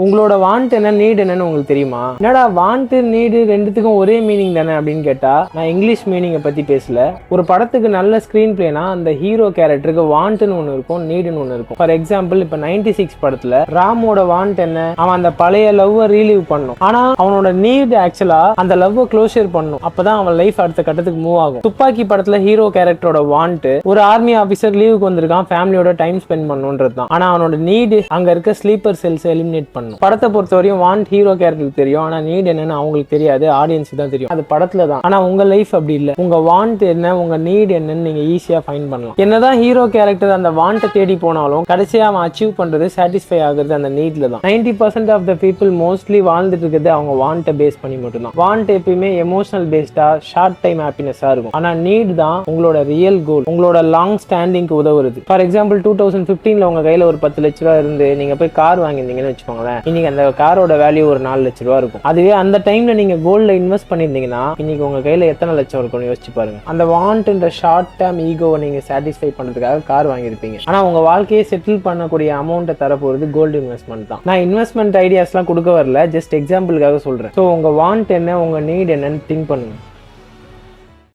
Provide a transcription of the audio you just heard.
உங்களோட வாண்ட் என்ன நீட் என்னன்னு உங்களுக்கு தெரியுமா? என்னடா வாண்ட் நீடு ரெண்டுத்துக்கும் ஒரே மீனிங் தானே அப்படின்னு கேட்டா, நான் இங்கிலீஷ் மீனிங்கை பத்தி பேசல. ஒரு படத்துக்கு நல்ல ஸ்கிரீன் பிளேனா அந்த ஹீரோ கேரக்டருக்கு வாண்ட்னு ஒன்று இருக்கும், நீடுன்னு ஒன்று இருக்கும். ஃபார் எக்ஸாம்பிள் இப்போ 96 படத்துல ராமோட வாண்ட் என்ன, அவன் அந்த பழைய லவ்வை ரீலீவ் பண்ணும். ஆனா அவனோட நீட் ஆக்சுவலா அந்த லவ்வை க்ளோஷர் பண்ணும். அப்பதான் அவன் லைஃப் அடுத்த கட்டத்துக்கு மூவ் ஆகும். துப்பாக்கி படத்துல ஹீரோ கேரக்டரோட வாண்ட் ஒரு ஆர்மி ஆபீசர் லீவுக்கு வந்திருக்கான், ஃபேமிலியோட டைம் ஸ்பெண்ட் பண்ணுன்றது தான். ஆனா அவனோட நீடு அங்க இருக்க ஸ்லீப்பர் செல்ஸ் எலிமினேட் பண்ணும். படத்தை பொறுத்தவரையும் வாண்ட் ஹீரோ கேரக்டருக்கு தெரியும், ஆனா நீட் என்னன்னு அவங்களுக்கு தெரியாது, ஆடியன்ஸுக்கு தான் தெரியும். அது படத்துல தான். ஆனா உங்க லைஃப் அப்படி இல்லை. உங்க வாண்ட் என்ன, உங்க நீட் என்னன்னு நீங்க ஈஸியா ஃபைண்ட் பண்ணலாம். என்னதான் ஹீரோ கேரக்டர் அந்த வாண்ட்டை தேடி போனாலும் கடைசியா அவன் அச்சீவ் பண்றது, சாட்டிஸ்ஃபை ஆகுறது அந்த நீட்ல தான். 90% ஆஃப் த பீப்புள் மோஸ்ட்லி வாழ்ந்துட்டு இருக்கிறது அவங்க வாண்ட்டை பேஸ் பண்ணி மட்டும்தான். வாண்ட் எப்பயுமே எமோஷனல் பேஸ்டா ஷார்ட் டைம் ஹாப்பினஸா இருக்கும். ஆனா நீட் தான் உங்களோட ரியல் கோல், உங்களோட லாங் ஸ்டாண்டிங்க்கு உதவுறது. ஃபார் எக்ஸாம்பிள் 2015 உங்க கையில ஒரு 10 லட்ச ரூபா இருந்து நீங்க போய் கார் வாங்கிருந்தீங்கன்னு வச்சுக்கோங்களேன். இன்னைக்கு அந்த காரோட வேல்யூ ஒரு 4 லட்ச ரூபா இருக்கும். அதுவே அந்த டைம்ல நீங்க கோல்ட்ல இன்வெஸ்ட் பண்ணிருந்தீங்கன்னா இன்னைக்கு உங்க கையில எத்தனை லட்சம் இருக்கும்னு யோசிச்சு பாருங்க. அந்த வாண்ட்ன்ற ஷார்ட் டேர்ம் ஈகோவை நீங்க சாட்டிஸ்ஃபை பண்றதுக்காக கார் வாங்கியிருப்பீங்க. ஆனா உங்க வாழ்க்கையை செட்டில் பண்ணக்கூடிய அமௌண்ட்டை தரப்போறது கோல்டு இன்வெஸ்ட்மெண்ட் தான். நான் இன்வெஸ்ட்மெண்ட் ஐடியாஸ்லாம் கொடுக்க வரல, ஜஸ்ட் எக்ஸாம்பிளுக்காக சொல்றேன். ஸோ உங்க வாண்ட் என்ன, உங்க நீட் என்னன்னு திங்க் பண்ணுங்க.